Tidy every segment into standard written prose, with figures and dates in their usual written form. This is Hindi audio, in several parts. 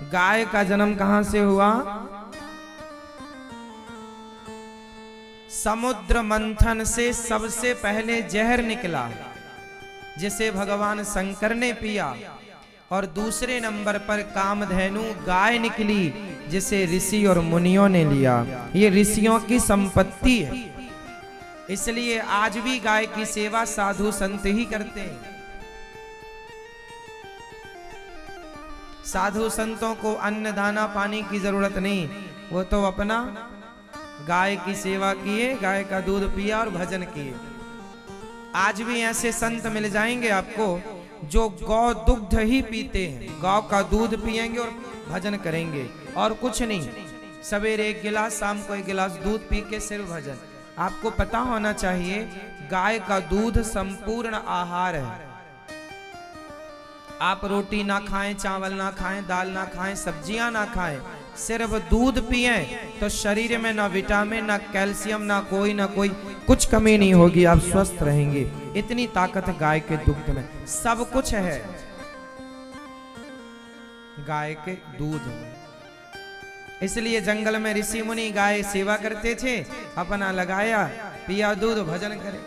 गाय का जन्म कहां से हुआ? समुद्र मंथन से सबसे पहले जहर निकला जिसे भगवान शंकर ने पिया, और दूसरे नंबर पर कामधेनु गाय निकली जिसे ऋषि और मुनियों ने लिया। ये ऋषियों की संपत्ति है, इसलिए आज भी गाय की सेवा साधु संत ही करते हैं। साधु संतों को अन्न दाना पानी की जरूरत नहीं, वो तो अपना गाय की सेवा किए, गाय का दूध पिया और भजन किए। आज भी ऐसे संत मिल जाएंगे आपको जो गौ दुग्ध ही पीते हैं, गौ का दूध पिएंगे और भजन करेंगे और कुछ नहीं। सवेरे एक गिलास, शाम को एक गिलास दूध पी के सिर्फ भजन। आपको पता होना चाहिए गाय का दूध संपूर्ण आहार है। आप रोटी ना खाएं, चावल ना खाएं, दाल ना खाएं, सब्जियां ना खाएं, सिर्फ दूध पिए तो शरीर में ना विटामिन ना कैल्शियम ना कोई कुछ कमी नहीं होगी, आप स्वस्थ रहेंगे। इतनी ताकत गाय के दुग्ध में, सब कुछ है गाय के दूध में। इसलिए जंगल में ऋषि मुनि गाय सेवा करते थे, अपना लगाया, पिया दूध, भजन करे।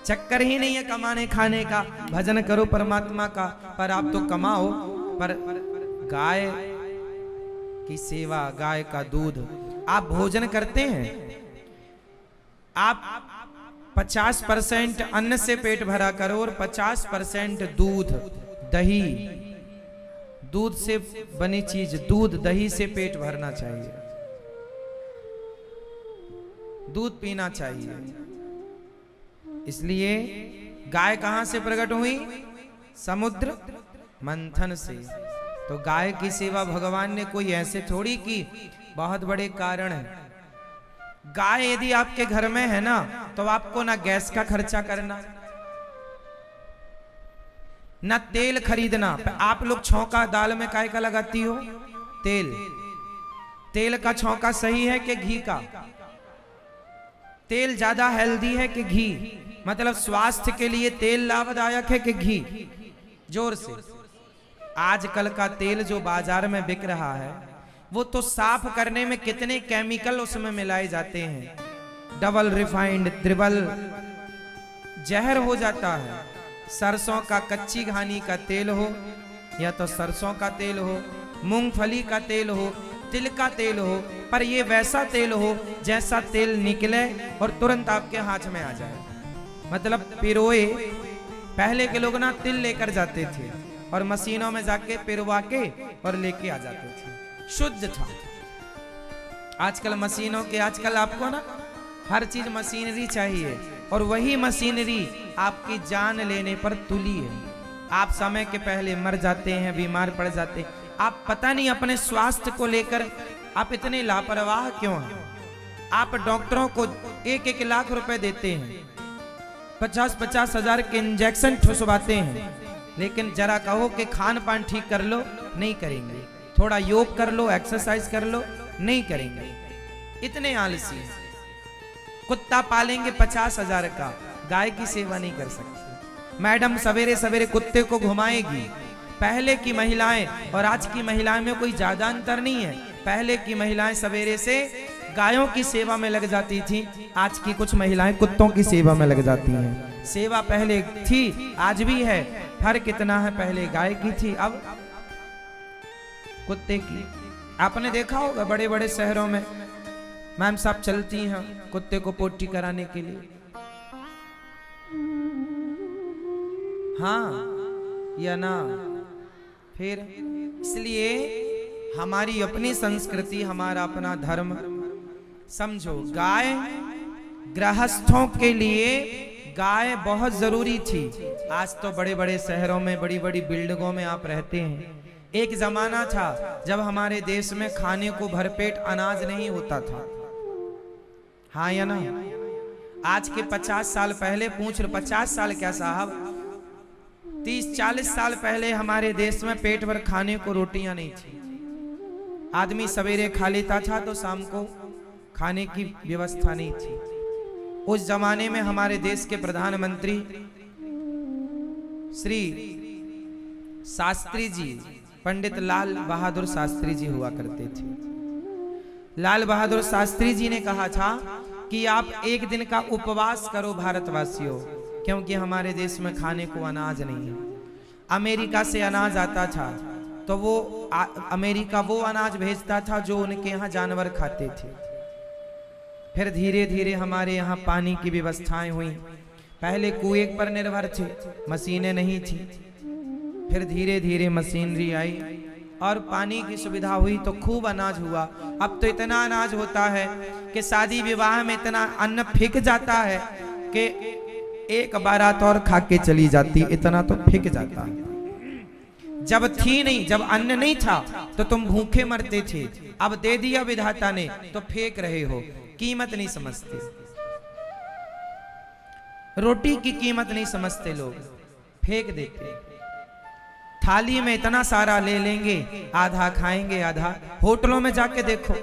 चक्कर ही नहीं है कमाने खाने का, भजन करो परमात्मा का। पर आप तो कमाओ, पर गाय की सेवा, गाय का दूध। आप भोजन करते हैं, आप 50% अन्न से पेट भरा करो और 50% दूध, दही, दूध से बनी चीज, दूध दही से पेट भरना चाहिए, दूध पीना चाहिए। इसलिए गाय कहां से प्रकट हुई? समुद्र मंथन से। तो गाय की सेवा भगवान ने कोई ऐसे थोड़ी की, बहुत बड़े कारण है। गाय यदि आपके घर में है ना, तो आपको ना गैस का खर्चा करना, ना तेल खरीदना। आप लोग छौंका दाल में काय का लगाती हो? तेल। तेल का छौंका सही है कि घी का? तेल ज्यादा हेल्दी है कि घी? मतलब स्वास्थ्य के लिए तेल लाभदायक है कि घी? जोर से। आजकल का तेल जो बाजार में बिक रहा है, वो तो साफ करने में कितने केमिकल उसमें मिलाए जाते हैं, डबल रिफाइंड, ट्रिपल, जहर हो जाता है। सरसों का, कच्ची घानी का तेल हो, या तो सरसों का तेल हो, मूंगफली का तेल हो, तिल का तेल हो, पर ये वैसा तेल हो जैसा तेल निकले और तुरंत आपके हाथ में आ जाए। मतलब पिरोए, पहले के लोग ना तिल लेकर जाते थे और मशीनों में जाके पिरवा के और लेके आ जाते थे, शुद्ध था। आजकल मशीनों के, आजकल आपको ना हर चीज मशीनरी चाहिए, और वही मशीनरी आपकी जान लेने पर तुली है। आप समय के पहले मर जाते हैं, बीमार पड़ जाते हैं। आप पता नहीं अपने स्वास्थ्य को लेकर आप इतने लापरवाह क्यों हैं। आप डॉक्टरों को 1-1 लाख रुपए देते हैं, 50-50 हजार के इंजेक्शन ठुसवाते हैं, लेकिन जरा कहो कि खान पान ठीक कर लो, नहीं करेंगे। थोड़ा योग कर लो, एक्सरसाइज कर लो, नहीं करेंगे। इतने आलसी हैं। कुत्ता पालेंगे 50 हजार का, गाय की सेवा नहीं कर सकते। मैडम सवेरे सवेरे कुत्ते को घुमाएगी। पहले की महिलाएं और आज की महिलाएं में कोई ज्यादा अंतर नहीं है। पहले की महिलाएं सवेरे से गायों की सेवा में लग जाती थी, आज की कुछ महिलाएं कुत्तों की सेवा में लग जाती हैं। सेवा पहले थी, आज भी है, फर्क कितना है, पहले गाय की थी, अब कुत्ते की। आपने देखा होगा बड़े बड़े शहरों में मैम साहब चलती हैं कुत्ते को पोटी कराने के लिए। हाँ या ना? फिर इसलिए हमारी अपनी संस्कृति, हमारा अपना धर्म समझो। गाय गृहस्थों के लिए गाय बहुत जरूरी थी। आज तो बड़े बड़े शहरों में, बड़ी बड़ी बिल्डिंगों में आप रहते हैं। एक जमाना था जब हमारे देश में खाने को भरपेट अनाज नहीं होता था। हाँ या ना? आज के 50 साल पहले पूछ लो, 50 साल क्या साहब, 30-40 साल पहले हमारे देश में पेट भर खाने को रोटियां नहीं थी। आदमी सवेरे खा लेता था तो शाम को खाने की व्यवस्था नहीं थी। उस जमाने में हमारे देश के प्रधानमंत्री श्री शास्त्री जी पंडित लाल बहादुर शास्त्री जी हुआ करते थे। लाल बहादुर शास्त्री जी ने कहा था कि आप एक दिन का उपवास करो भारतवासियों, क्योंकि हमारे देश में खाने को अनाज नहीं है। अमेरिका से अनाज आता था तो वो अमेरिका वो अनाज भेजता था जो उनके यहाँ जानवर खाते थे। फिर धीरे धीरे हमारे यहाँ पानी की व्यवस्थाएं हुई। पहले कुएं पर निर्भर थे, मशीनें नहीं थी। फिर धीरे धीरे मशीनरी आई और पानी की सुविधा हुई तो खूब अनाज हुआ। अब तो इतना अनाज होता है कि शादी विवाह में इतना अन्न फेंक जाता है कि एक बारात और खा के चली जाती, इतना तो फेंक जाता है। जब थी नहीं, जब अन्न नहीं था तो तुम भूखे मरते थे, अब दे दिया विधाता ने तो फेंक रहे हो, कीमत नहीं समझते। रोटी की कीमत नहीं समझते लोग, फेंक देते। थाली में इतना सारा ले लेंगे, आधा खाएंगे आधा। होटलों में जाके देखो,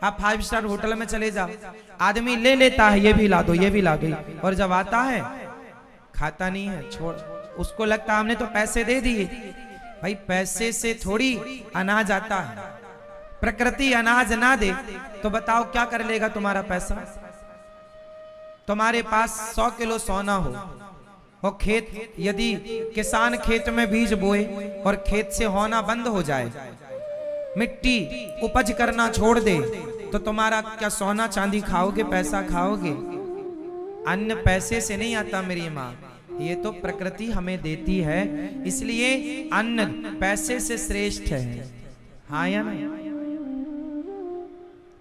आप 5 स्टार होटल में चले जाओ, आदमी ले लेता है, ये भी ला दो, ये भी ला दो, और जब आता है खाता नहीं है, छोड़। उसको लगता हमने तो पैसे दे दिए। भाई पैसे से थोड़ी अनाज आता है। प्रकृति अनाज ना दे तो बताओ क्या कर लेगा तुम्हारा पैसा। तुम्हारे पास 100 किलो सोना हो और खेत, यदि किसान खेत में बीज बोए और खेत से होना बंद हो जाए, मिट्टी उपज करना छोड़ दे, तो तुम्हारा क्या सोना चांदी खाओगे, पैसा खाओगे? अन्न पैसे से नहीं आता मेरी माँ, ये तो प्रकृति हमें देती है, इसलिए अन्न पैसे से श्रेष्ठ है। हाँ या नहीं?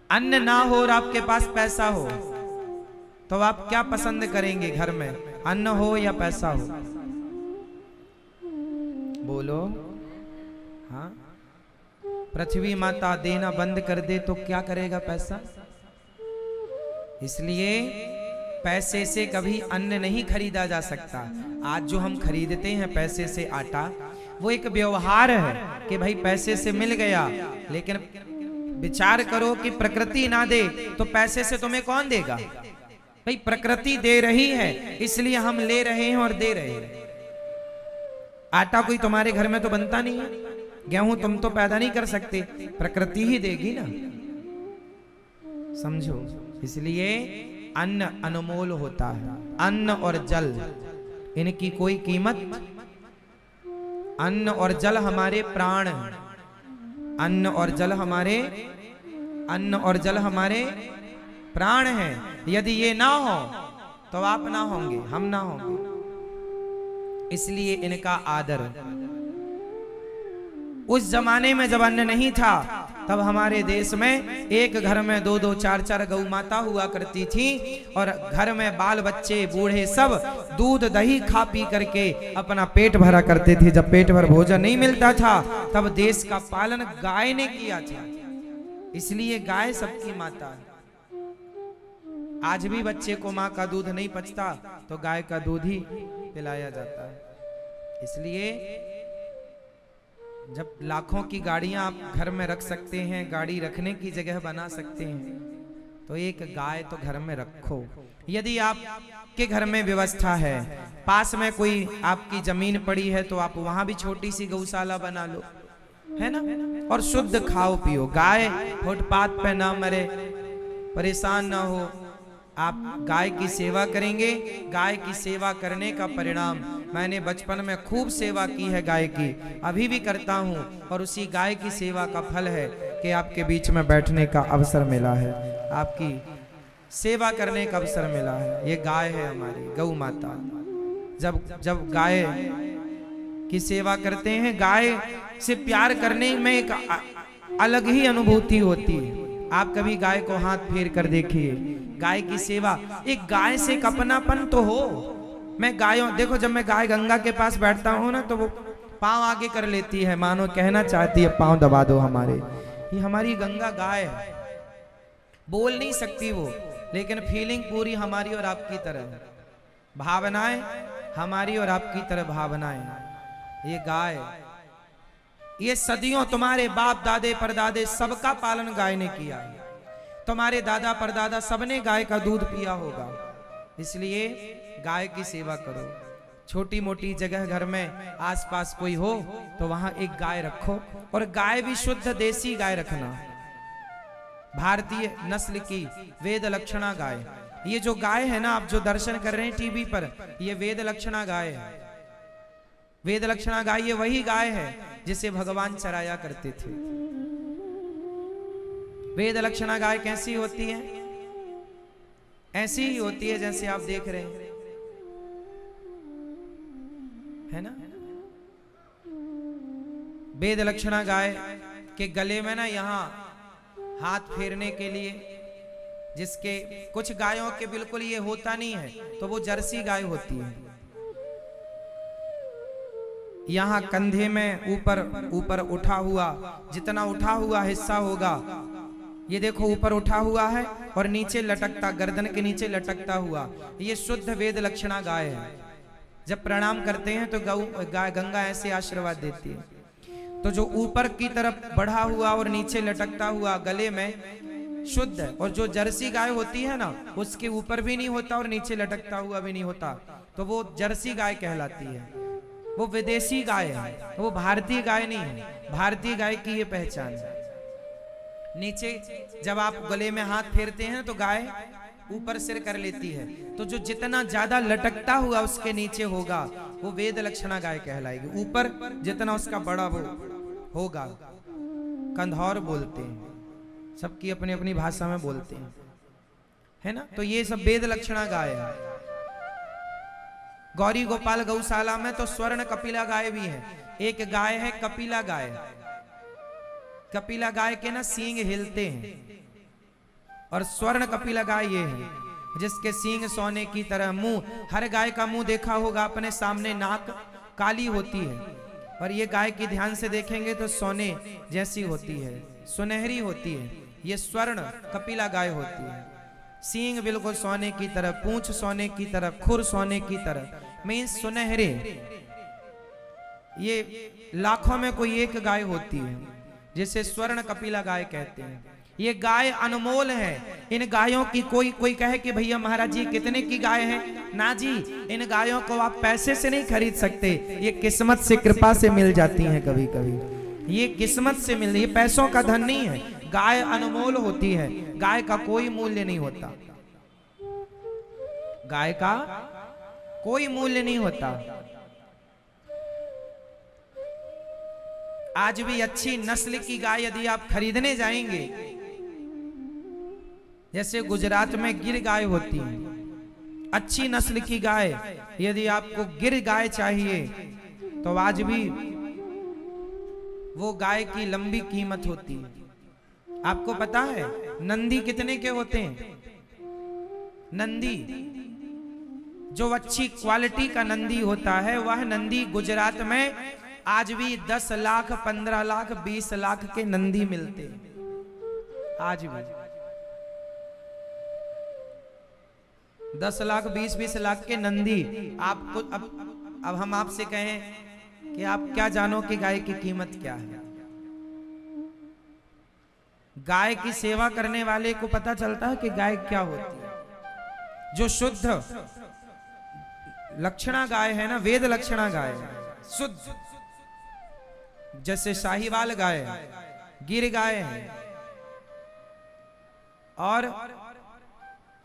अन्न ना हो और आपके पास पैसा हो तो आप क्या पसंद करेंगे घर में, अन्न हो या पैसा हो? बोलो। हाँ, पृथ्वी माता देना बंद कर दे तो क्या करेगा पैसा? इसलिए पैसे से कभी अन्न नहीं खरीदा जा सकता। आज जो हम खरीदते हैं पैसे से आटा, वो एक व्यवहार है कि भाई पैसे से मिल गया, लेकिन विचार करो कि प्रकृति ना दे तो पैसे से तुम्हें कौन देगा? भाई प्रकृति दे रही है इसलिए हम ले रहे हैं और दे रहे हैं। आटा कोई तुम्हारे घर में तो बनता नहीं है, गेहूं तुम तो पैदा नहीं कर सकते, प्रकृति ही देगी ना, समझो। इसलिए अन्न अनमोल होता है। अन्न और जल, इनकी कोई कीमत। अन्न और जल हमारे प्राण हैं। अन्न और जल हमारे प्राण हैं। यदि ये ना हो तो आप ना होंगे, हम ना होंगे। इसलिए इनका आदर। उस जमाने में जब अन्न नहीं था तब हमारे देश में एक घर में 2-2, 4-4 गौ माता हुआ करती थी, और घर में बाल बच्चे बूढ़े सब दूध दही खा पी करके अपना पेट भरा करते थे। जब पेट भर भोजन नहीं मिलता था तब देश का पालन गाय ने किया था, इसलिए गाय सबकी माता है। आज भी बच्चे को माँ का दूध नहीं पचता तो गाय का दूध ही पिलाया जाता है। इसलिए जब लाखों की गाड़ियां आप घर में रख सकते हैं, गाड़ी रखने की जगह बना सकते हैं, तो एक गाय तो घर में रखो। यदि आपके घर में व्यवस्था है, पास में कोई आपकी जमीन पड़ी है, तो आप वहां भी छोटी सी गौशाला बना लो, है ना, और शुद्ध खाओ पियो। गाय फुटपाथ पे ना मरे, परेशान ना हो। आप गाय की सेवा करेंगे, गाय की सेवा करने का परिणाम, मैंने बचपन में खूब सेवा की है गाय की, अभी भी करता हूँ, और उसी गाय की सेवा का फल है कि आपके बीच में बैठने का अवसर मिला है, आपकी सेवा करने का अवसर मिला है। ये गाय है हमारी गौ माता। जब गाय की सेवा करते हैं, गाय से प्यार करने में एक अलग ही अनुभूति होती है। आप कभी गाय को हाथ फेर कर देखिए, गाय की सेवा, एक गाय से एक अपनापन तो हो। मैं गायों, देखो जब मैं गाय गंगा के पास बैठता हूँ ना, तो वो पांव आगे कर लेती है, मानो कहना चाहती है पांव दबा दो हमारे। ये हमारी गंगा गाय है, बोल नहीं सकती वो, लेकिन फीलिंग पूरी हमारी और आपकी तरह, भावनाएं हमारी और आपकी तरह भावनाएं। ये गाय, ये सदियों तुम्हारे बाप दादे परदादे सबका पालन गाय ने किया है। तुम्हारे दादा परदादा सबने गाय का दूध पिया होगा, इसलिए गाय की सेवा करो। छोटी मोटी जगह घर में आसपास कोई हो तो वहां एक गाय रखो, और गाय भी शुद्ध देसी गाय रखना, भारतीय नस्ल की वेद लक्षणा गाय। ये जो गाय है ना, आप जो दर्शन कर रहे हैं टीवी पर, ये वेद लक्षणा गाय है। वेद लक्षणा गाय ये वही गाय है जिसे भगवान चराया करते थे। वेद लक्षणा गाय कैसी होती है? ऐसी ही होती है जैसे आप देख रहे हैं, है ना। वेद लक्षणा गाय के गले में ना यहां हाथ फेरने के लिए, जिसके कुछ गायों के बिल्कुल ये होता नहीं है, तो वो जर्सी गाय होती है। यहां कंधे में ऊपर उठा हुआ, जितना उठा हुआ हिस्सा होगा, ये देखो ऊपर उठा हुआ है, और नीचे लटकता, गर्दन के नीचे लटकता हुआ, ये शुद्ध वेद लक्षणा गाय है। जब प्रणाम करते हैं तो गाय गंगा ऐसे आशीर्वाद देती है। तो जो ऊपर की तरफ बढ़ा हुआ और नीचे लटकता हुआ गले में शुद्ध है, और जो जर्सी गाय होती है ना, उसके ऊपर भी नहीं होता और नीचे लटकता हुआ भी नहीं होता, तो वो जर्सी गाय कहलाती है। वो विदेशी गाय है, वो भारतीय गाय नहीं है। भारतीय गाय की ये पहचान है। नीचे जब आप गले में हाथ फेरते हैं तो गाय ऊपर सिर कर लेती है, तो जो जितना ज्यादा लटकता हुआ उसके नीचे होगा वो वेद लक्षणा गाय कहलाएगी। ऊपर जितना उसका बड़ा वो होगा, कंधौर बोलते हैं, सबकी अपनी अपनी भाषा में बोलते हैं, है ना। तो ये सब वेद लक्षणा गाय है। गौरी गोपाल गौशाला में तो स्वर्ण कपिला गाय भी है। एक गाय है कपिला गाय। कपिला गाय के ना सींग हिलते हैं, और स्वर्ण कपिला गाय ये है जिसके सींग सोने की तरह। मुंह, हर गाय का मुंह देखा होगा अपने सामने, नाक काली होती है, और ये गाय की ध्यान से देखेंगे तो सोने जैसी होती है, सुनहरी होती है। ये स्वर्ण कपिला गाय होती है। सींग बिल्कुल सोने की तरह, पूंछ सोने की तरह, खुर सोने की तरह, मीन्स सुनहरे। ये लाखों में कोई एक गाय होती है जिसे स्वर्ण कपिला गाय कहते हैं। ये गाय अनमोल है। इन गायों की कोई कहे कि भैया महाराज जी कितने की गाय है, ना जी, इन गायों को आप पैसे से नहीं खरीद सकते। ये किस्मत से, कृपा से मिल जाती हैं कभी कभी। ये किस्मत से मिल, ये पैसों का धन नहीं है। गाय अनमोल होती है, गाय का कोई मूल्य नहीं होता। गाय का कोई मूल्य नहीं होता। आज भी अच्छी नस्ल की गाय यदि आप खरीदने जाएंगे, जैसे गुजरात में गिर गाय होती है, अच्छी नस्ल की गाय, यदि आपको गिर गाय चाहिए तो आज भी वो गाय की लंबी कीमत होती है। आपको पता है नंदी कितने के होते हैं? नंदी, जो अच्छी क्वालिटी का नंदी होता है, वह नंदी गुजरात में आज भी 10 लाख, 15 लाख, 20 लाख के नंदी मिलते हैं। आज भी 10 लाख, 20 लाख के नंदी। आपको अब हम आपसे कहें कि आप क्या जानो कि गाय की कीमत क्या है? गाय की सेवा करने वाले को पता चलता है कि गाय क्या होती है। जो शुद्ध लक्षणा गाय है ना, वेद लक्षणा गाय है, शुद्ध, जैसे साहिवाल गाय है, गिर गाय है, और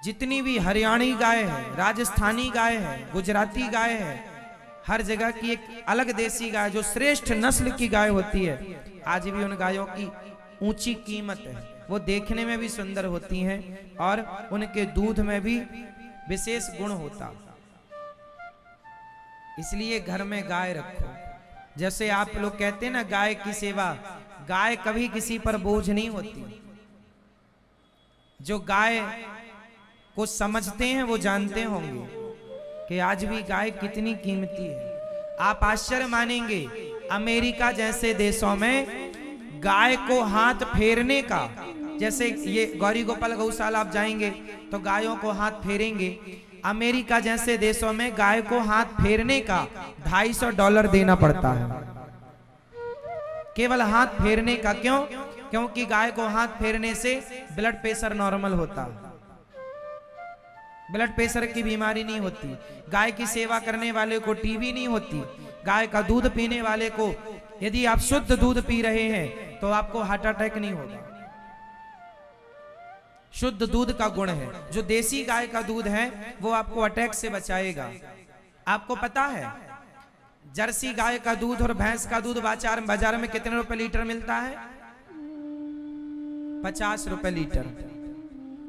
जितनी भी हरियाणी गाय है, राजस्थानी गाय है, गुजराती गाय है, हर जगह की एक अलग देसी गाय जो श्रेष्ठ नस्ल की गाय होती है, आज भी उन गायों की ऊंची कीमत है। वो देखने में भी सुंदर होती हैं और उनके दूध में भी विशेष गुण होता। इसलिए घर में गाय रखो। जैसे आप लोग कहते हैं ना गाय की सेवा, गाय कभी किसी पर बोझ नहीं होती। जो गाय को समझते हैं वो जानते होंगे कि आज भी गाय कितनी कीमती है। आप आश्चर्य मानेंगे, अमेरिका जैसे देशों में गाय को हाथ फेरने का, जैसे ये गौरी गोपाल गौशाला आप जाएंगे तो गायों को हाथ फेरेंगे। अमेरिका जैसे देशों में गाय को हाथ फेरने का $250 देना पड़ता है, केवल हाथ फेरने का। क्यों? क्योंकि गाय को हाथ फेरने से ब्लड प्रेशर नॉर्मल होता है। ब्लड प्रेशर की बीमारी नहीं होती, गाय की सेवा करने वाले को टीबी नहीं होती, गाय का दूध पीने वाले को, यदि आप शुद्ध दूध पी रहे हैं तो आपको हार्ट अटैक नहीं होगा। शुद्ध दूध का गुण है, जो देसी गाय का दूध है वो आपको अटैक से बचाएगा। आपको पता है जर्सी गाय का दूध और भैंस का दूध बाजार में कितने रुपए लीटर मिलता है? 50 रुपए लीटर,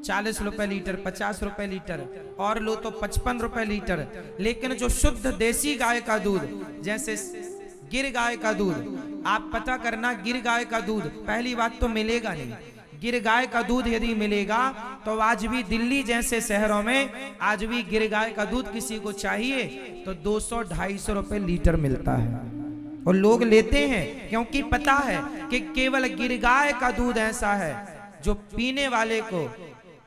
40 रुपए लीटर, 50 रुपए लीटर, और लो तो 55 रुपए लीटर। लेकिन जो शुद्ध देसी गाय का दूध, जैसे गिर गाय का दूध, आप पता करना, गिर गाय का दूध पहली बात तो मिलेगा नहीं। गिर गाय का दूध यदि मिलेगा तो आज भी दिल्ली जैसे शहरों में आज भी गिर गाय का दूध किसी को चाहिए तो 200-250 रुपए लीटर मिलता है, और लोग लेते हैं क्योंकि पता है कि केवल गिर गाय का दूध ऐसा है जो पीने वाले को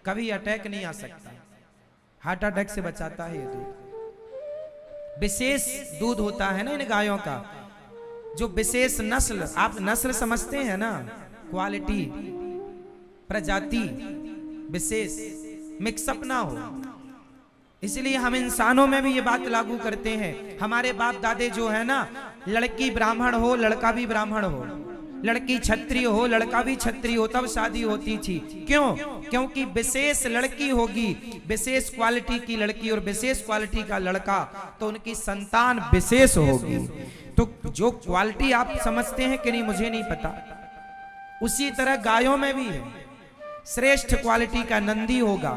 कभी अटैक नहीं आ सकता, हार्ट अटैक से बचाता है। ये दूध विशेष दूध होता है ना इन गायों का, जो विशेष नस्ल, आप नस्ल समझते हैं ना, क्वालिटी, प्रजाति विशेष, मिक्सअप ना हो। इसलिए हम इंसानों में भी ये बात लागू करते हैं। हमारे बाप दादे जो है ना, लड़की ब्राह्मण हो लड़का भी ब्राह्मण हो, लड़की क्षत्रिय हो लड़का भी क्षत्रिय हो, तब शादी होती थी। क्यों? क्योंकि विशेष लड़की होगी, विशेष क्वालिटी की लड़की और विशेष क्वालिटी का लड़का, तो उनकी संतान विशेष होगी। तो जो क्वालिटी आप समझते हैं कि नहीं मुझे नहीं पता, उसी तरह गायों में भी है। श्रेष्ठ क्वालिटी का नंदी होगा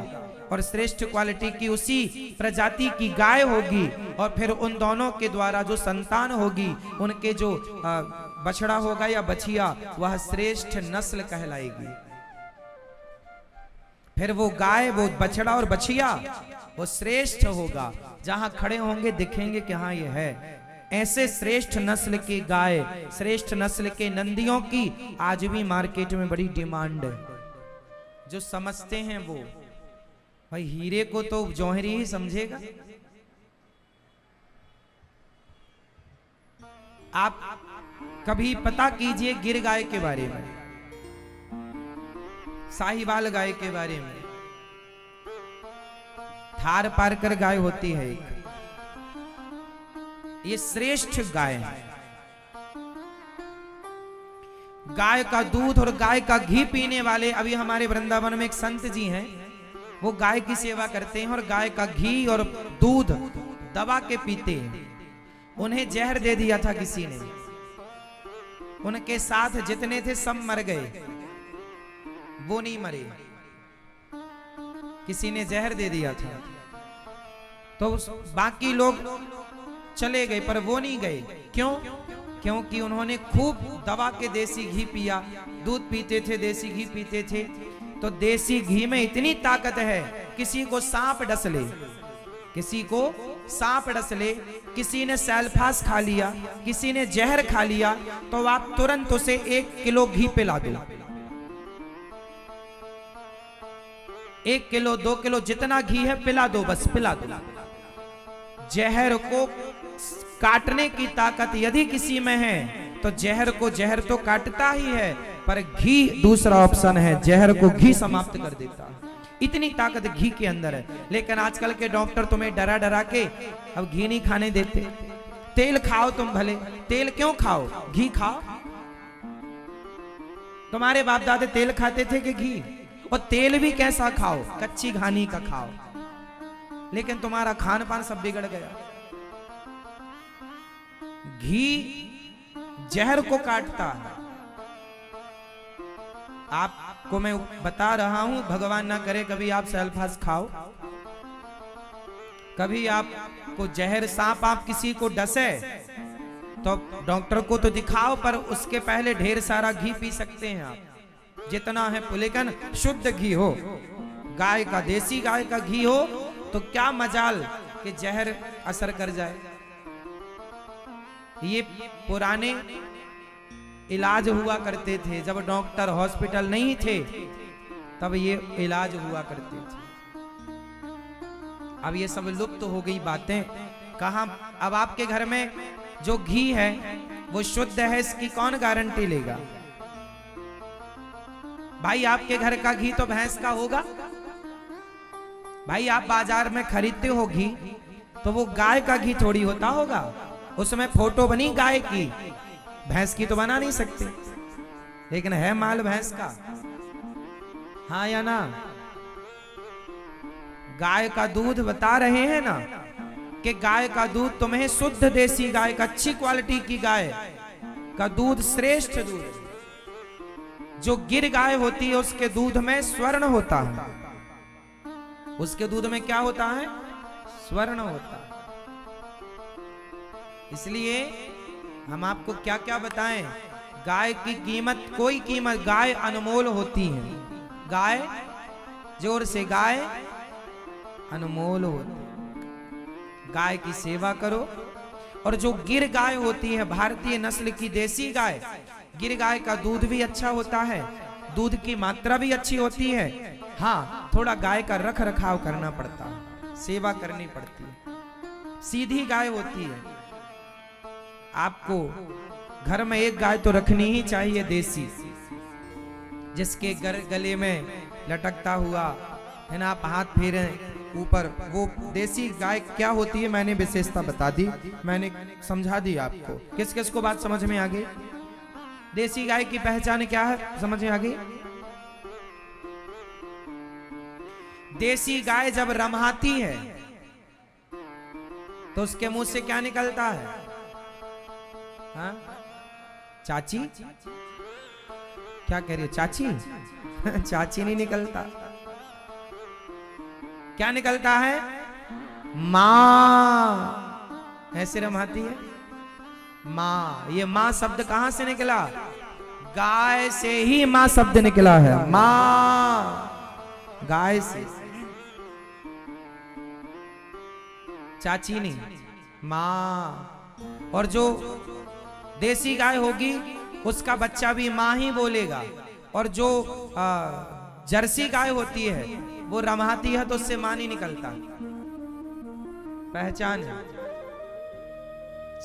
और श्रेष्ठ क्वालिटी की उसी प्रजाति की गाय होगी, और फिर उन दोनों के द्वारा जो संतान होगी, उनके जो बछड़ा होगा या बछिया, वह श्रेष्ठ नस्ल कहलाएगी। फिर वो गाय, वो बछड़ा और बछिया वो श्रेष्ठ होगा, जहां खड़े होंगे दिखेंगे कि हाँ ये है। ऐसे श्रेष्ठ नस्ल की गाय, श्रेष्ठ नस्ल के नंदियों की आज भी मार्केट में बड़ी डिमांड है। जो समझते हैं वो, भाई हीरे को तो जौहरी ही समझेगा। आप कभी पता कीजिए गिर गाय के बारे में, साहिवाल गाय के बारे में। थार पारकर गाय होती है एक, ये श्रेष्ठ गाय है। गाय का दूध और गाय का घी पीने वाले, अभी हमारे वृंदावन में एक संत जी हैं, वो गाय की सेवा करते हैं और गाय का घी और दूध दबा के पीते हैं। उन्हें जहर दे दिया था किसी ने, उनके साथ जितने थे सब मर गए, वो नहीं मरे। किसी ने जहर दे दिया था तो बाकी लोग चले गए, पर वो नहीं गए। क्यों? क्योंकि उन्होंने खूब दबा के देसी घी पिया, दूध पीते थे, देसी घी पीते थे। तो देसी घी में इतनी ताकत है, किसी को सांप डस ले, किसी को सांप डस ले, किसी ने सैलफास खा लिया, किसी ने जहर खा लिया, तो आप तुरंत उसे 1 किलो घी पिला दो। 1 किलो 2 किलो जितना घी है पिला दो, बस पिला दो। जहर को काटने की ताकत यदि किसी में है तो जहर को, जहर तो काटता ही है, पर घी दूसरा ऑप्शन है, जहर को घी समाप्त कर देता है। इतनी ताकत घी के अंदर है। लेकिन आजकल के डॉक्टर तुम्हें डरा डरा के अब घी नहीं खाने देते। तेल खाओ तुम भले, तेल क्यों खाओ, घी खाओ। तुम्हारे बाप दादे तेल खाते थे कि घी? और तेल भी कैसा खाओ, कच्ची घानी का खाओ। लेकिन तुम्हारा खान पान सब बिगड़ गया। घी जहर को काटता है। आपको मैं बता रहा हूं, भगवान ना करे कभी आप सैलफास खाओ, कभी आपको जहर, सांप आप किसी को डसे तो डॉक्टर को तो दिखाओ, पर उसके पहले ढेर सारा घी पी सकते हैं आप जितना है। लेकिन शुद्ध घी हो, गाय का, देसी गाय का घी हो, तो क्या मजाल कि जहर असर कर जाए। ये पुराने इलाज हुआ करते थे, जब डॉक्टर हॉस्पिटल नहीं थे तब ये इलाज हुआ करते थे। अब ये सब लुप्त हो गई बातें, कहां। अब आपके घर में जो घी है वो शुद्ध है, इसकी कौन गारंटी लेगा? भाई आपके घर का घी तो भैंस का होगा, भाई आप बाजार में खरीदते हो घी तो वो गाय का घी थोड़ी होता होगा, उसमें फोटो बनी गाय की, भैंस की तो बना नहीं सकते, लेकिन है माल भैंस का। हाँ या ना? गाय का दूध बता रहे हैं ना कि गाय का दूध तुम्हें शुद्ध देसी गाय का, अच्छी क्वालिटी की गाय का दूध श्रेष्ठ दूध है। जो गिर गाय होती है उसके दूध में स्वर्ण होता है, उसके दूध में क्या होता है? स्वर्ण होता है। इसलिए हम आपको क्या क्या बताएं, गाय की कीमत, कोई कीमत, गाय अनमोल होती है। गाय, जोर से, गाय अनमोल होती है। गाय की सेवा करो। और जो गिर गाय होती है, भारतीय नस्ल की देसी गाय, गिर गाय का दूध भी अच्छा होता है, दूध की मात्रा भी अच्छी होती है। हाँ, थोड़ा गाय का रख रखाव करना पड़ता है, सेवा करनी पड़ती है। सीधी गाय होती है। आपको घर में एक गाय तो रखनी ही चाहिए देसी, जिसके गले में लटकता हुआ है ना, आप हाथ फेरें ऊपर, वो देसी गाय क्या होती है मैंने विशेषता बता दी, मैंने समझा दी आपको। किस किस को बात समझ में आ गई? देसी गाय की पहचान क्या है, समझ में आ गई? देसी गाय जब रमाती है तो उसके मुंह से क्या निकलता है? हाँ? चाची? क्या कह रही है? चाची? चाची नहीं निकलता। क्या निकलता है? मां। ऐसे रमाती है मां। ये मां शब्द कहां से निकला? गाय से ही मां शब्द निकला है। मां, गाय से, चाची नहीं, मां। और जो देसी गाय होगी उसका बच्चा भी मां ही बोलेगा। और जो जर्सी गाय होती है वो रमाती है तो उससे मां नहीं निकलता। पहचान है,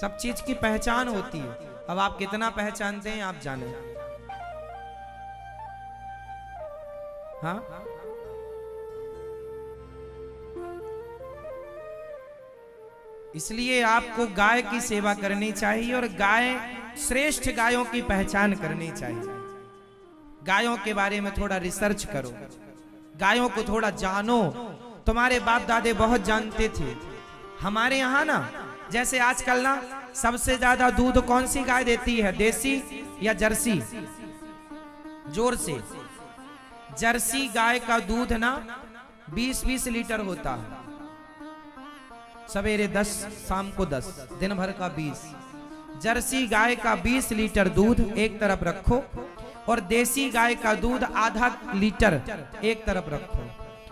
सब चीज की पहचान होती है। अब आप कितना पहचानते हैं आप जाने। हाँ, इसलिए आपको गाय की सेवा करनी चाहिए और गाय, श्रेष्ठ गायों की पहचान करनी चाहिए। गायों के बारे में थोड़ा रिसर्च करो, गायों को थोड़ा जानो। तुम्हारे बाप दादे बहुत जानते थे। हमारे यहाँ ना, जैसे आजकल ना सबसे ज्यादा दूध कौन सी गाय देती है, देसी या जर्सी? जोर से। जर्सी गाय का दूध ना 20-20 लीटर होता है। सवेरे 10, शाम को 10, दिन भर का 20। जर्सी गाय का 20 लीटर दूध एक तरफ रखो और देसी गाय का दूध आधा लीटर एक तरफ रखो।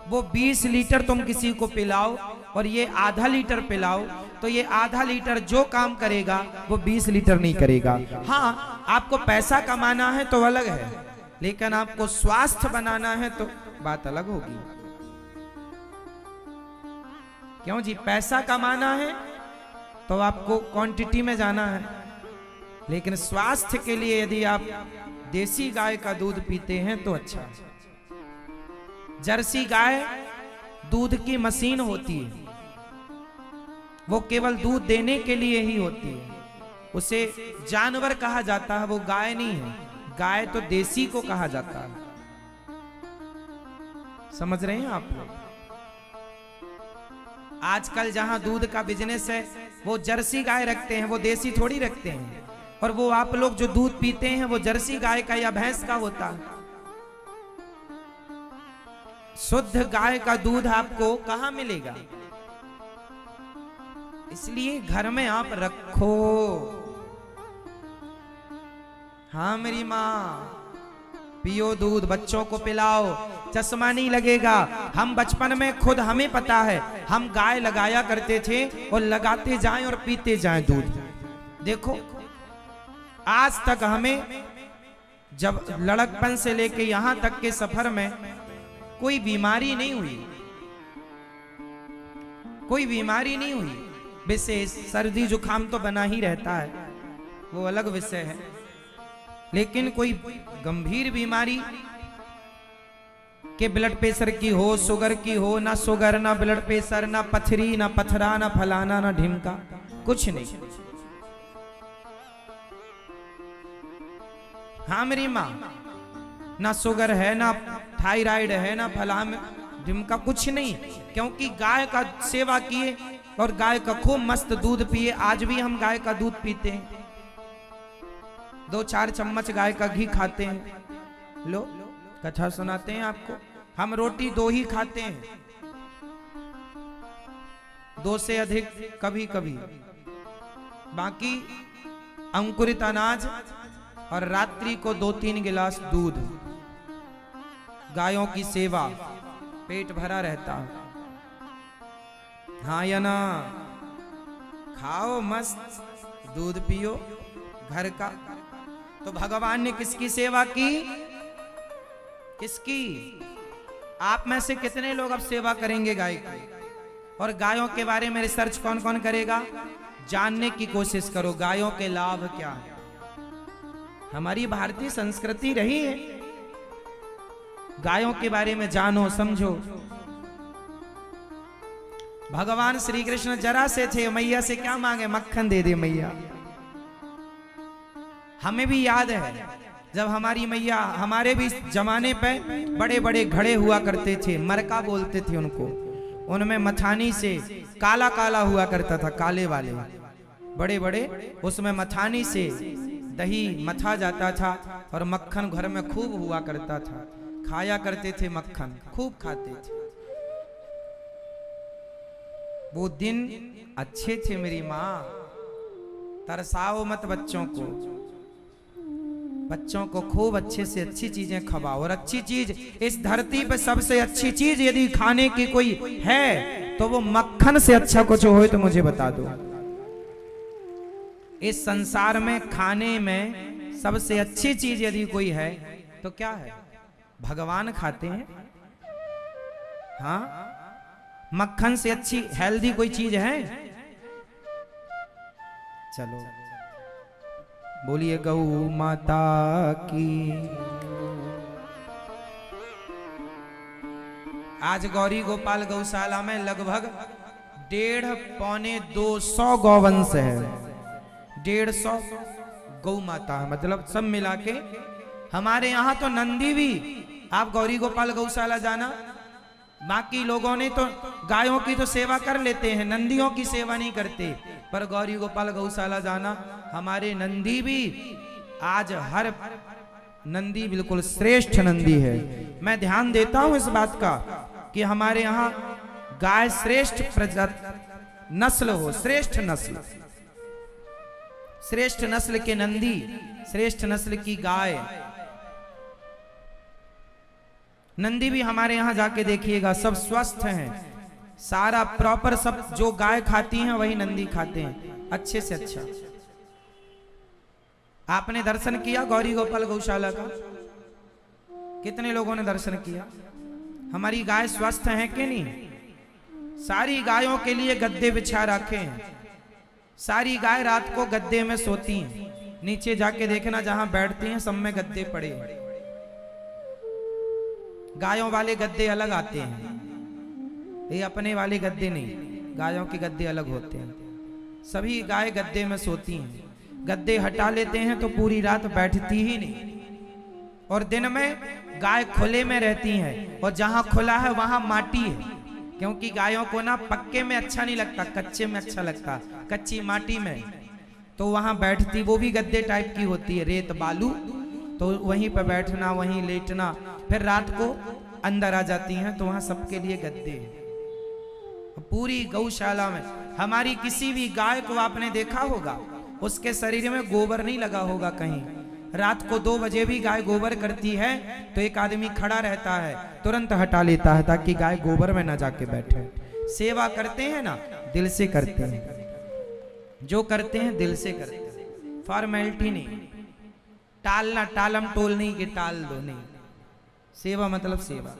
वो 20 लीटर तुम किसी को पिलाओ और ये आधा लीटर पिलाओ, तो ये आधा लीटर जो काम करेगा वो 20 लीटर नहीं करेगा। हाँ, आपको पैसा कमाना है तो अलग है, लेकिन आपको स्वास्थ्य बनाना है तो बात अलग होगी। क्यों जी? पैसा कमाना है तो आपको क्वांटिटी में जाना है, लेकिन स्वास्थ्य के लिए यदि आप देसी गाय का दूध पीते हैं तो अच्छा। जर्सी गाय दूध की मशीन होती है, वो केवल दूध देने के लिए ही होती है। उसे जानवर कहा जाता है, वो गाय नहीं है। गाय तो देसी को कहा जाता है। समझ रहे हैं आप लोग? आजकल जहां दूध का बिजनेस है वो जर्सी गाय रखते हैं, वो देसी थोड़ी रखते हैं। और वो आप लोग जो दूध पीते हैं वो जर्सी गाय का या भैंस का होता है। शुद्ध गाय का दूध आपको कहां मिलेगा? इसलिए घर में आप रखो। हाँ मेरी माँ, पियो दूध, बच्चों को पिलाओ, चश्मा नहीं लगेगा। हम बचपन में खुद हमें पता है, हम गाय लगाया करते थे और लगाते जाएं और पीते जाएं दूध। देखो आज तक हमें, जब लड़कपन से लेके यहां तक के सफर में कोई बीमारी नहीं हुई, कोई बीमारी नहीं हुई। विशेष सर्दी जुकाम तो बना ही रहता है, वो अलग विषय है, लेकिन कोई गंभीर बीमारी कि ब्लड प्रेशर की हो, शुगर की हो, ना शुगर ना ब्लड प्रेशर, ना पथरी ना पथरा, ना फलाना ना ढिमका, कुछ नहीं। हाँ मेरी माँ, ना शुगर है, ना थायराइड है, ना फलाम ढिमका, कुछ नहीं, क्योंकि गाय का सेवा किए और गाय का खूब मस्त दूध पिए। आज भी हम गाय का दूध पीते हैं, 2-4 चम्मच गाय का घी खाते हैं। लो कथा सुनाते हैं आपको, हम रोटी 2 ही खाते हैं, 2 से अधिक कभी कभी, बाकी अंकुरित अनाज और रात्रि को 2-3 गिलास दूध। गायों की सेवा, पेट भरा रहता है। हाँ या ना? खाओ मस्त, दूध पियो घर का। तो भगवान ने किसकी सेवा की? किसकी? आप में से कितने लोग अब सेवा करेंगे गाय की? और गायों के बारे में रिसर्च कौन कौन करेगा? जानने की कोशिश करो गायों के लाभ क्या है। हमारी भारतीय संस्कृति रही है, गायों के बारे में जानो समझो। भगवान श्री कृष्ण जरा से थे, मैया से क्या मांगे? मक्खन दे दे मैया। हमें भी याद है जब हमारी मैया, हमारे भी जमाने पे बड़े बड़े घड़े हुआ करते थे, मरका बोलते थे उनको, उनमें मथानी से काला काला हुआ करता था, काले वाले बड़े बड़े, उसमें मथानी से दही मथा जाता था और मक्खन घर में खूब हुआ करता था। खाया करते थे मक्खन, खूब खाते थे। वो दिन अच्छे थे मेरी माँ। तरसाओ मत बच्चों को, बच्चों को खूब अच्छे से अच्छी चीजें खवाओ। और अच्छी चीज इस धरती पर सबसे अच्छी चीज यदि खाने की कोई है तो वो मक्खन से अच्छा कुछ हो तो मुझे बता दो। इस संसार में खाने में सबसे अच्छी चीज यदि कोई है तो क्या है? भगवान खाते हैं। हाँ, मक्खन से अच्छी हेल्दी कोई चीज है? चलो बोलिए गौ माता की। आज गौरी गोपाल गौशाला में लगभग 150-200 गौवंश है। 150 गौ माता, मतलब सब मिला के। हमारे यहाँ तो नंदी भी, आप गौरी गोपाल गौशाला जाना, बाकी लोगों ने तो गायों की तो सेवा कर लेते हैं, नंदियों की सेवा नहीं करते। पर गौरी गोपाल गौशाला जाना, हमारे नंदी भी आज हर नंदी बिल्कुल श्रेष्ठ नंदी है। मैं ध्यान देता हूं इस बात का कि हमारे यहाँ गाय श्रेष्ठ प्रजाति नस्ल हो, श्रेष्ठ नस्ल, श्रेष्ठ नस्ल के नंदी, श्रेष्ठ नस्ल की गाय। नंदी भी हमारे यहाँ जाके देखिएगा, सब स्वस्थ हैं, सारा प्रॉपर, सब जो गाय खाती हैं वही नंदी खाते हैं, अच्छे से अच्छा। आपने दर्शन किया गौरी गोपाल गौशाला का? कितने लोगों ने दर्शन किया? हमारी गाय स्वस्थ हैं कि नहीं? सारी गायों के लिए गद्दे बिछा रखे हैं, सारी गाय रात को गद्दे में सोती हैं। नीचे जाके देखना, जहां बैठती हैं सब में गद्दे पड़े हैं। गायों वाले गद्दे अलग आते हैं, ये अपने वाले गद्दे नहीं, गायों के गद्दे अलग होते हैं। सभी गाय गद्दे में सोती हैं। गद्दे हटा लेते हैं तो पूरी रात बैठती ही नहीं। और दिन में गाय खुले में रहती हैं, और जहां खुला है वहां माटी है, क्योंकि गायों को ना पक्के में अच्छा नहीं लगता, कच्चे में अच्छा लगता, कच्ची माटी में। तो वहां बैठती, वो भी गद्दे टाइप की होती है, रेत बालू, तो वहीं पर बैठना, वहीं लेटना। फिर रात को अंदर आ जाती हैं तो वहां सबके लिए गद्दे। पूरी गौशाला में हमारी किसी भी गाय को आपने देखा होगा, उसके शरीर में गोबर नहीं लगा होगा कहीं। रात को 2 बजे भी गाय गोबर करती है तो एक आदमी खड़ा रहता है, तुरंत हटा लेता है ताकि गाय गोबर में ना जाके बैठे। सेवा करते हैं ना, दिल से करते हैं, जो करते हैं दिल से करते हैं, फॉर्मेलिटी नहीं, टालना, टालम टोल नहीं कि टाल दो, नहीं। सेवा मतलब सेवा।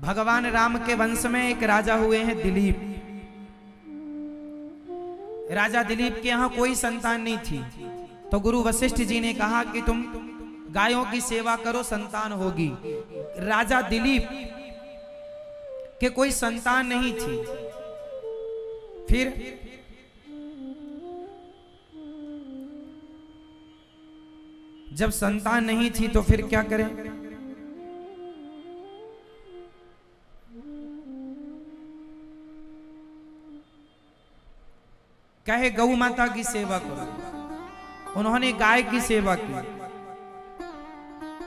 भगवान राम के वंश में एक राजा हुए हैं दिलीप। राजा दिलीप के यहाँ कोई संतान नहीं थी, तो गुरु वशिष्ठ जी ने कहा कि तुम गायों की सेवा करो संतान होगी। राजा दिलीप के कोई संतान नहीं थी। फिर जब संतान नहीं थी तो फिर क्या करें? कहे गौ माता की सेवा करो। उन्होंने गाय की सेवा की।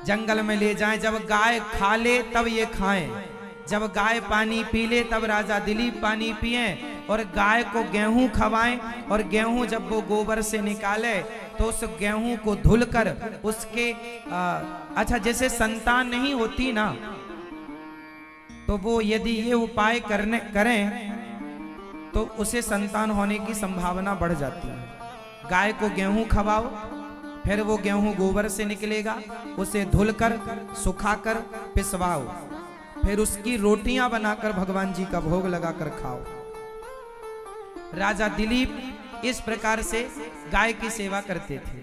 जंगल में ले जाएं, जब गाय खा ले तब ये खाएं, जब गाय पानी पी ले तब राजा दिलीप पानी पिए, और गाय को गेहूं खवाएं, और गेहूं जब वो गोबर से निकाले तो उस गेहूं को धुलकर उसके अच्छा जैसे संतान नहीं होती ना, तो वो यदि ये उपाय करें तो उसे संतान होने की संभावना बढ़ जाती है। गाय को गेहूं खवाओ, फिर वो गेहूं गोबर से निकलेगा, उसे धुलकर सुखाकर पिसवाओ, फिर उसकी रोटियां बनाकर भगवान जी का भोग लगाकर खाओ। राजा दिलीप इस प्रकार से गाय की सेवा करते थे।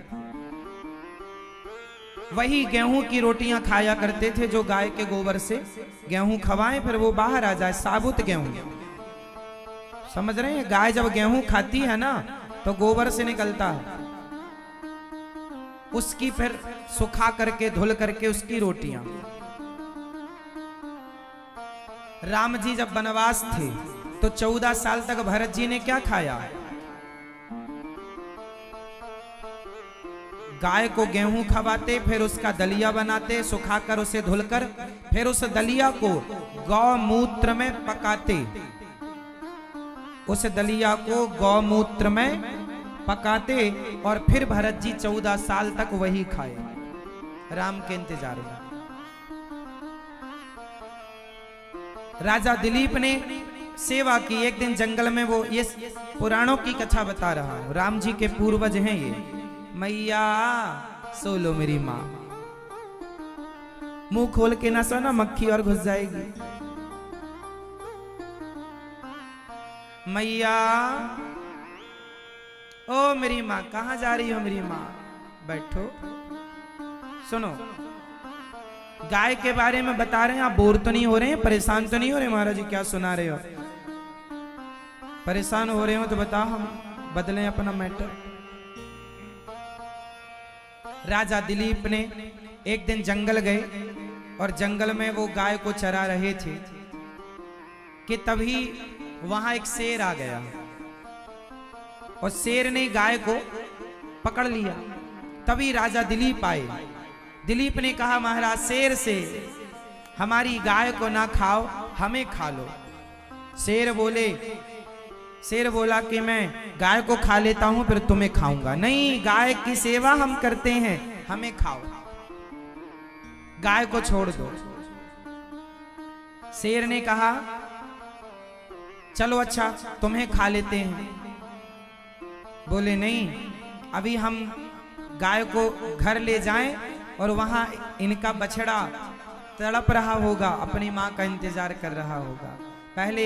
वही गेहूं की रोटियां खाया करते थे जो गाय के गोबर से गेहूं खवाएं, फिर वो बाहर आ जाए। साबुत गेहूं, समझ रहे हैं? गाय जब गेहूं खाती है ना तो गोबर से निकलता है, उसकी फिर सुखा करके धुल करके उसकी रोटियां। राम जी जब वनवास थे तो 14 साल तक भरत जी ने क्या खाया? गाय को गेहूं खवाते, फिर उसका दलिया बनाते, सुखाकर उसे धुलकर, फिर उस दलिया को गौमूत्र में पकाते, उस दलिया को गौमूत्र में पकाते, और फिर भरत जी 14 साल तक वही खाए राम के इंतजार में। राजा दिलीप ने सेवा की। एक दिन जंगल में वो ये पुराणों की कथा बता रहा हूं, राम जी के पूर्वज हैं ये। मैया सो लो मेरी माँ, मुंह खोल के ना सोना, मक्खी और घुस जाएगी। मैया ओ मेरी माँ, कहाँ जा रही हो मेरी माँ? बैठो, सुनो। गाय के बारे में बता रहे हैं, आप बोर तो नहीं हो रहे हैं? परेशान तो नहीं हो रहे? महाराज जी क्या सुना रहे हो? परेशान हो रहे हो तो बताओ, हम बदलें अपना मैटर। राजा दिलीप ने एक दिन जंगल गए, और जंगल में वो गाय को चरा रहे थे कि तभी वहां एक शेर आ गया, और शेर ने गाय को पकड़ लिया। तभी राजा दिलीप आए। दिलीप ने कहा, महाराज शेर से हमारी गाय को ना खाओ, हमें खा लो। शेर बोला कि मैं गाय को खा लेता हूं, फिर तुम्हें खाऊंगा। नहीं, गाय की सेवा हम करते हैं, हमें खाओ, गाय को छोड़ दो। शेर ने कहा, चलो अच्छा तुम्हें खा लेते हैं। बोले नहीं, अभी हम गाय को घर ले जाएं, और वहां इनका बछड़ा तड़प रहा होगा, अपनी माँ का इंतजार कर रहा होगा। पहले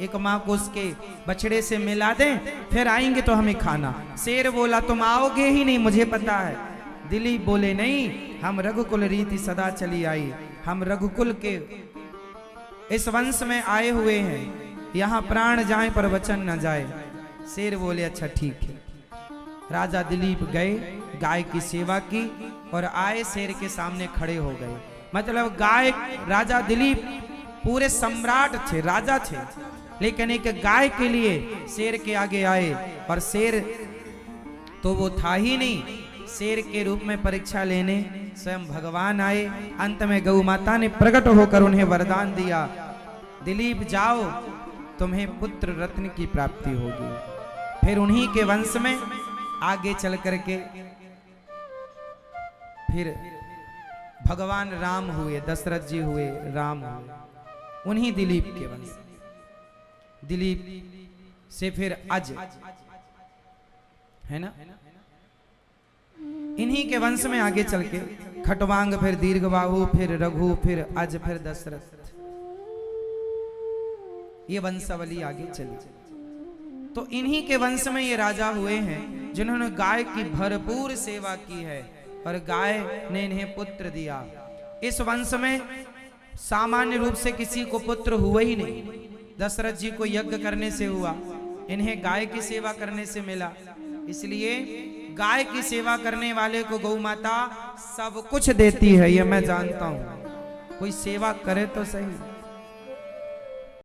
एक माँ को उसके बछड़े से मिला दें, फिर आएंगे तो हमें खाना। शेर बोला, तुम आओगे ही नहीं, मुझे पता है। दिलीप बोले, नहीं, हम रघुकुल रीति सदा चली आई, हम रघुकुल के इस वंश में आए हुए हैं, यहाँ प्राण जाए पर वचन न जाए। शेर बोले, अच्छा ठीक है। राजा दिलीप गए, गाय की सेवा की, और आए शेर के सामने खड़े हो गए। मतलब गाय, राजा दिलीप पूरे सम्राट थे, राजा थे, लेकिन एक गाय के लिए शेर के आगे आए, और शेर तो वो था ही नहीं, शेर के रूप में परीक्षा लेने स्वयं भगवान आए। अंत में गौ माता ने प्रकट होकर उन्हें वरदान दिया, दिलीप जाओ, तुम्हें पुत्र रत्न की प्राप्ति होगी। फिर उन्हीं के वंश में आगे चल करके फिर भगवान राम हुए, दशरथ जी हुए, राम हुए, उन्हीं दिलीप के वंश। दिलीप से फिर अज, है ना, इन्हीं के वंश में आगे चल के खटवांग, फिर दीर्घबाहु, फिर रघु, फिर अज, फिर दशरथ, ये वंशावली आगे चली। तो इन्हीं के वंश में ये राजा हुए हैं जिन्होंने गाय की भरपूर सेवा की है। और गाय ने इन्हें पुत्र दिया। इस वंश में सामान्य रूप से किसी को पुत्र हुआ ही नहीं। दशरथ जी को यज्ञ करने से हुआ, इन्हें गाय की सेवा करने से मिला। इसलिए गाय की सेवा करने वाले को गौ माता सब कुछ देती है, यह मैं जानता हूं। कोई सेवा करे तो सही।